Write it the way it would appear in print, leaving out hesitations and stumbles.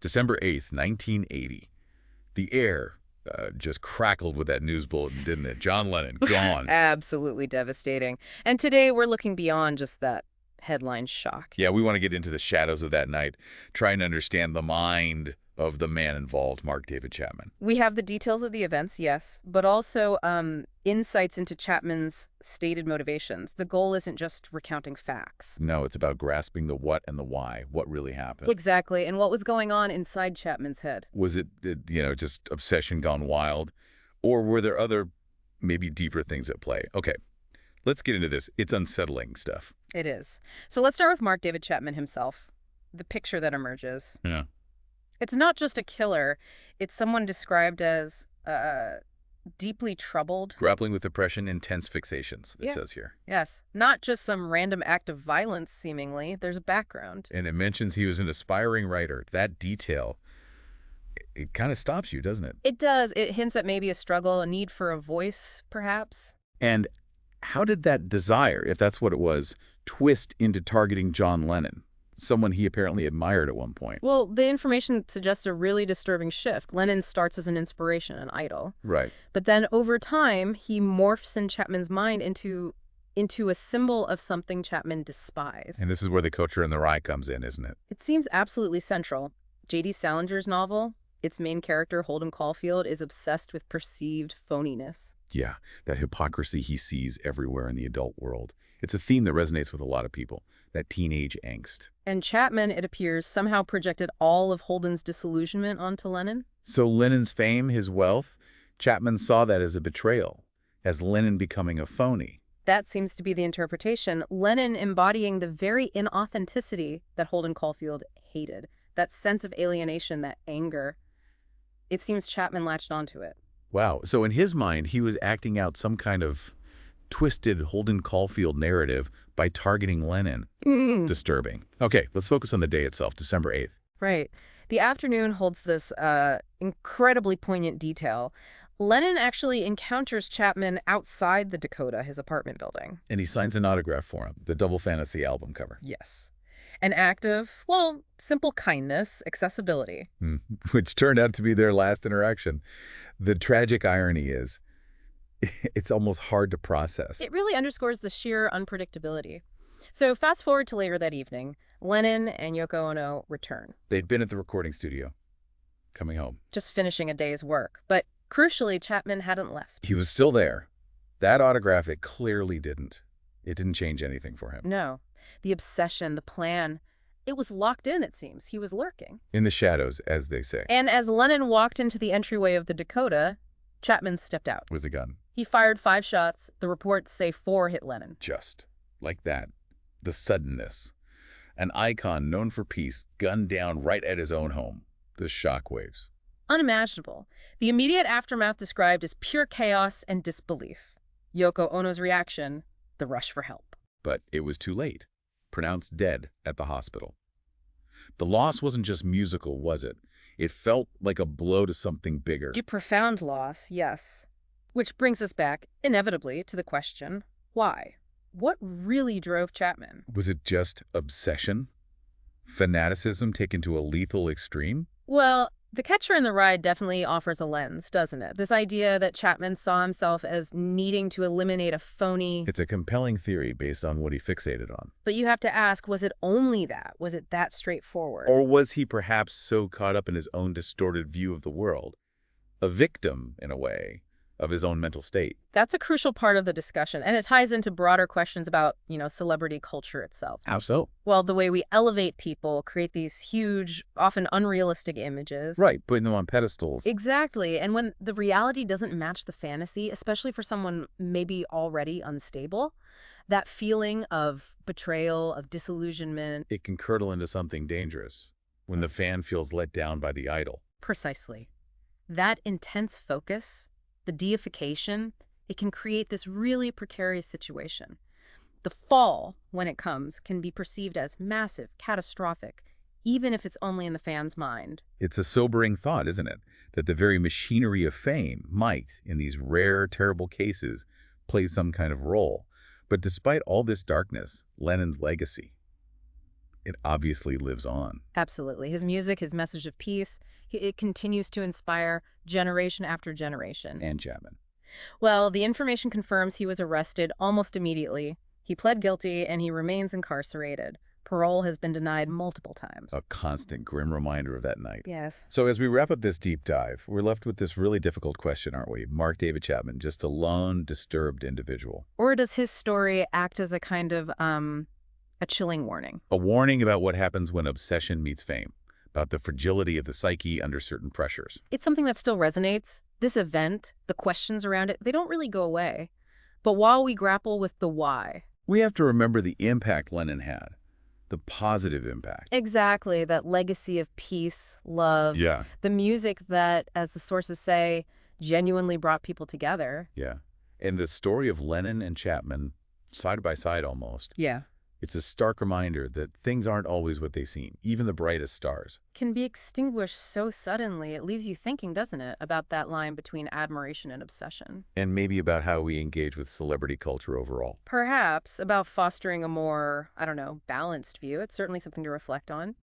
December 8th, 1980. The air just crackled with that news bulletin, didn't it? John Lennon, gone. Absolutely devastating. And today we're looking beyond just that headline shock. Yeah, we want to get into the shadows of that night, trying to understand the mind of the man involved, Mark David Chapman. We have the details of the events, yes, but also insights into Chapman's stated motivations. The goal isn't just recounting facts. No, it's about grasping the what and the why, what really happened. Exactly, and what was going on inside Chapman's head. Was it, just obsession gone wild? Or were there other, maybe deeper things at play? Okay, let's get into this. It's unsettling stuff. It is. So let's start with Mark David Chapman himself. The picture that emerges. Yeah. It's not just a killer. It's someone described as deeply troubled. Grappling with depression, intense fixations, it says here. Yes. Not just some random act of violence, seemingly. There's a background. And it mentions he was an aspiring writer. That detail, it kind of stops you, doesn't it? It does. It hints at maybe a struggle, a need for a voice, perhaps. And how did that desire, if that's what it was, twist into targeting John Lennon, someone he apparently admired at one point? Well, the information suggests a really disturbing shift. Lennon starts as an inspiration, an idol. Right. But then over time, he morphs in Chapman's mind into a symbol of something Chapman despised. And this is where the culture and the rye comes in, isn't it? It seems absolutely central. J.D. Salinger's novel, its main character, Holden Caulfield, is obsessed with perceived phoniness. Yeah, that hypocrisy he sees everywhere in the adult world. It's a theme that resonates with a lot of people, that teenage angst. And Chapman, it appears, somehow projected all of Holden's disillusionment onto Lennon. So Lennon's fame, his wealth, Chapman saw that as a betrayal, as Lennon becoming a phony. That seems to be the interpretation. Lennon embodying the very inauthenticity that Holden Caulfield hated. That sense of alienation, that anger. It seems Chapman latched onto it. Wow. So in his mind, he was acting out some kind of twisted Holden Caulfield narrative by targeting Lennon. Disturbing. Okay, let's focus on the day itself, December 8th. Right. The afternoon holds this incredibly poignant detail. Lennon actually encounters Chapman outside the Dakota, his apartment building. And he signs an autograph for him, the Double Fantasy album cover. Yes. An act of, well, simple kindness, accessibility. Which turned out to be their last interaction. The tragic irony is, it's almost hard to process. It really underscores the sheer unpredictability. So fast forward to later that evening, Lennon and Yoko Ono return. They'd been at the recording studio, coming home. Just finishing a day's work. But crucially, Chapman hadn't left. He was still there. That autograph, it clearly didn't. It didn't change anything for him. No. The obsession, the plan, it was locked in, it seems. He was lurking. In the shadows, as they say. And as Lennon walked into the entryway of the Dakota, Chapman stepped out. With a gun. He fired 5 shots. The reports say 4 hit Lennon. Just like that. The suddenness. An icon known for peace, gunned down right at his own home. The shockwaves. Unimaginable. The immediate aftermath described as pure chaos and disbelief. Yoko Ono's reaction, the rush for help. But it was too late. Pronounced dead at the hospital. The loss wasn't just musical, was it? It felt like a blow to something bigger. A profound loss, yes. Which brings us back, inevitably, to the question, why? What really drove Chapman? Was it just obsession? Fanaticism taken to a lethal extreme? Well, The Catcher in the Rye definitely offers a lens, doesn't it? This idea that Chapman saw himself as needing to eliminate a phony... It's a compelling theory based on what he fixated on. But you have to ask, was it only that? Was it that straightforward? Or was he perhaps so caught up in his own distorted view of the world? A victim, in a way, of his own mental state. That's a crucial part of the discussion, and it ties into broader questions about, celebrity culture itself. How so? Well, the way we elevate people, create these huge, often unrealistic images. Right, putting them on pedestals. Exactly, and when the reality doesn't match the fantasy, especially for someone maybe already unstable, that feeling of betrayal, of disillusionment... It can curdle into something dangerous when the fan feels let down by the idol. Precisely. That intense focus... the deification, it can create this really precarious situation. The fall, when it comes, can be perceived as massive, catastrophic, even if it's only in the fan's mind. It's a sobering thought, isn't it? That the very machinery of fame might, in these rare, terrible cases, play some kind of role. But despite all this darkness, Lennon's legacy, it obviously lives on. Absolutely. His music, his message of peace, it continues to inspire generation after generation. And Chapman. Well, the information confirms he was arrested almost immediately. He pled guilty and he remains incarcerated. Parole has been denied multiple times. A constant grim reminder of that night. Yes. So as we wrap up this deep dive, we're left with this really difficult question, aren't we? Mark David Chapman, just a lone, disturbed individual. Or does his story act as a kind of, a chilling warning? A warning about what happens when obsession meets fame, about the fragility of the psyche under certain pressures. It's something that still resonates. This event, the questions around it, they don't really go away. But while we grapple with the why. We have to remember the impact Lennon had, the positive impact. Exactly, that legacy of peace, love. Yeah. The music that, as the sources say, genuinely brought people together. Yeah. And the story of Lennon and Chapman, side by side almost, Yeah. it's a stark reminder that things aren't always what they seem, even the brightest stars. Can be extinguished so suddenly. It leaves you thinking, doesn't it, about that line between admiration and obsession. And maybe about how we engage with celebrity culture overall. Perhaps about fostering a more, I don't know, balanced view. It's certainly something to reflect on.